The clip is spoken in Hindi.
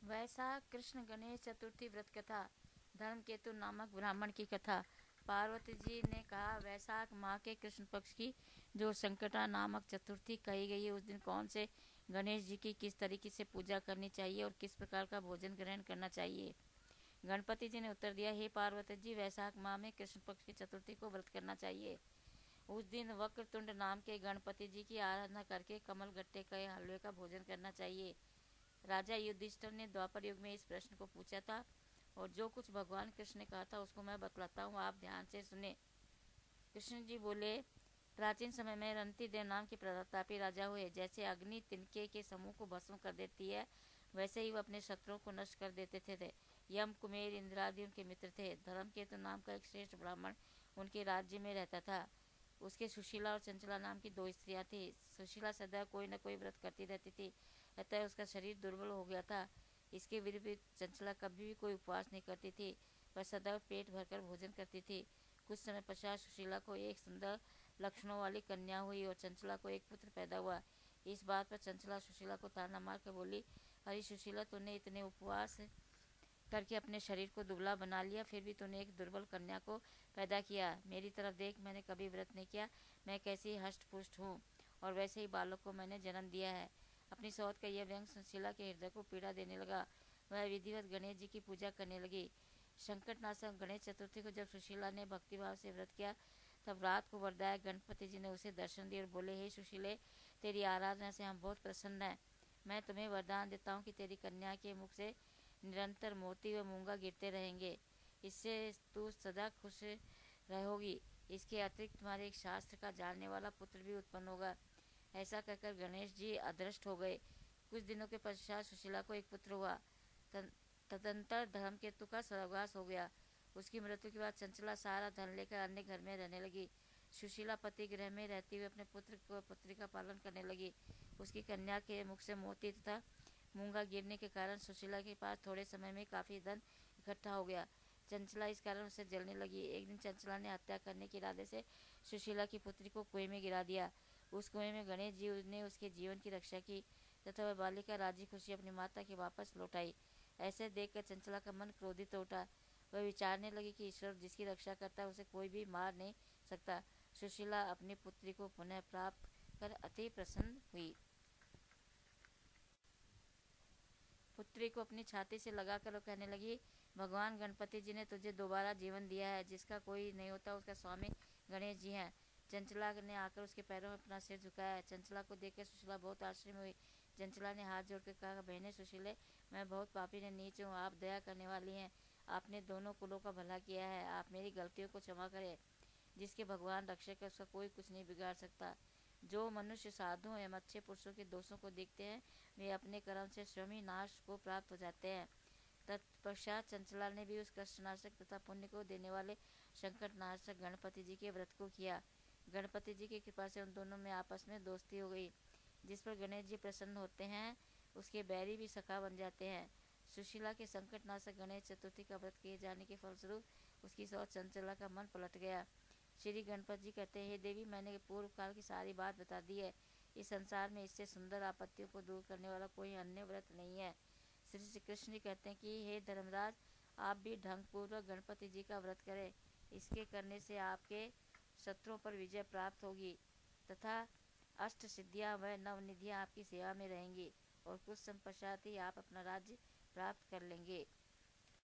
वैशाख कृष्ण गणेश चतुर्थी व्रत कथा। धर्मकेतु नामक ब्राह्मण की कथा। पार्वती जी ने कहा, वैशाख माह के कृष्ण पक्ष की जो संकटा नामक चतुर्थी कही गई है, उस दिन कौन से गणेश जी की किस तरीके से पूजा करनी चाहिए और किस प्रकार का भोजन ग्रहण करना चाहिए। गणपति जी ने उत्तर दिया, हे पार्वती जी, वैशाख माह में कृष्ण पक्ष की चतुर्थी को व्रत करना चाहिए। उस दिन वक्रतुंड नाम के गणपति जी की आराधना करके कमल गट्टे के हलवे का भोजन करना चाहिए। राजा युधिष्ठिर ने द्वापर युग में इस प्रश्न को पूछा था और जो कुछ भगवान कृष्ण ने कहा था उसको मैं बतलाता हूँ, आप ध्यान से सुने। कृष्ण जी बोले, प्राचीन समय में रंतिदेव नाम के प्रतापी राजा हुए। जैसे अग्नि तिनके के समूह को भस्म कर देती है, वैसे ही वो अपने शत्रुओं को नष्ट कर देते थे। यम, कुमेर, इंद्रादि उनके मित्र थे। धर्मकेतु नाम का एक श्रेष्ठ ब्राह्मण उनके राज्य में रहता था। उसके सुशीला और चंचला नाम की दो स्त्रियां थी। सुशीला सदैव कोई न कोई व्रत करती रहती थी, अतः उसका शरीर दुर्बल हो गया था। इसके विरुद्ध चंचला कभी भी कोई उपवास नहीं करती थी, पर सदैव पेट भरकर भोजन करती थी। कुछ समय पश्चात सुशीला को एक सुंदर लक्षणों वाली कन्या हुई और चंचला को एक पुत्र पैदा हुआ। इस बात पर चंचला सुशीला को ताना मार कर बोली, अरे सुशीला, तूने इतने उपवास करके अपने शरीर को दुबला बना लिया, फिर भी तूने एक दुर्बल कन्या को पैदा किया। मेरी तरफ देख, मैंने कभी व्रत नहीं किया, मैं कैसी हष्ट पुष्ट हूँ, और वैसे ही बालक को मैंने जन्म दिया है। अपनी सौत का यह व्यंग सुशीला के हृदय को पीड़ा देने लगा। वह विधिवत गणेश जी की पूजा करने लगी। संकटनाशक गणेश चतुर्थी को जब सुशीला ने भक्तिभाव से व्रत किया, तब रात को वरदायक गणपति जी ने उसे दर्शन दिए और बोले, हे सुशीले, तेरी आराधना से हम बहुत प्रसन्न हैं। मैं तुम्हें वरदान देता हूँ कि तेरी कन्या के मुख से निरंतर मोती व मूंगा गिरते रहेंगे। इससे तू सदा खुश रहोगी। इसके अतिरिक्त तुम्हारे एक शास्त्र का जानने वाला पुत्र भी उत्पन्न होगा। ऐसा कहकर गणेश जी अदृष्ट हो गए। कुछ दिनों के पश्चात सुशीला को एक पुत्र हुआ। तदंतर धर्मकेतु का स्वर्गवास हो गया। उसकी मृत्यु के बाद चंचला सारा धन लेकर अन्य घर में रहने लगी। सुशीला पति गृह में रहती हुई अपने पुत्री का पालन करने लगी। उसकी कन्या के मुख से मोती तथा मूंगा गिरने के कारण सुशीला के पास थोड़े समय में काफी धन इकट्ठा हो गया। चंचला इस कारण उसे जलने लगी। एक दिन चंचला ने हत्या करने के इरादे से सुशीला की पुत्री को कुएं में गिरा दिया। उस कुएं में गणेश जी ने उसके जीवन की रक्षा की तथा वह बालिका राजी खुशी अपनी माता के वापस लौटाई। ऐसे देखकर चंचला का मन क्रोधित हो उठा। वह विचारने लगी कि ईश्वर जिसकी रक्षा करता है उसे कोई भी मार नहीं सकता। सुशीला अपनी पुत्री को पुनः प्राप्त कर अति प्रसन्न हुई। पुत्री को अपनी छाती से लगाकर वो कहने लगी, भगवान गणपति जी ने तुझे दोबारा जीवन दिया है। जिसका कोई नहीं होता उसका स्वामी गणेश जी हैं। चंचला ने आकर उसके पैरों में अपना सिर झुकाया। चंचला को देखकर सुशीला बहुत आश्चर्य में हुई। चंचला ने हाथ जोड़कर कहा, बहने सुशीले, मैं बहुत पापी ने नीच हूँ, आप दया करने वाली हैं। आपने दोनों कुलों का भला किया है, आप मेरी गलतियों को क्षमा करें। जिसके भगवान रक्षक है उसका कोई कुछ नहीं बिगाड़ सकता। जो मनुष्य साधुओं एवं अच्छे पुरुषों के दोषों को देखते हैं, वे अपने कर्म से स्वयं ही नाश को प्राप्त हो जाते हैं। तत्पश्चात चंचला ने भी उस कष्टनाशक तथा पुण्य को देने वाले संकटनाशक गणपति जी के व्रत को किया। गणपति जी की कृपा से उन दोनों में आपस में दोस्ती हो गई। जिस पर गणेश जी प्रसन्न होते हैं, उसके बैरी भी सखा बन जाते हैं। सुशीला के संकटनाशक गणेश चतुर्थी का व्रत किए जाने के फलस्वरूप उसकी सौत चंचला का मन पलट गया। श्री गणपति जी कहते हैं, हे देवी, मैंने पूर्व काल की सारी बात बता दी है। इस संसार में इससे सुंदर आपत्तियों को दूर करने वाला कोई अन्य व्रत नहीं है। श्री कृष्ण जी कहते हैं कि हे धर्मराज, आप भी ढंगपूर्वक गणपति जी का व्रत करें। इसके करने से आपके शत्रुओं पर विजय प्राप्त होगी तथा अष्ट सिद्धियां व नवनिधियां आपकी सेवा में रहेंगी और कुछ समय पश्चात ही आप अपना राज्य प्राप्त कर लेंगे।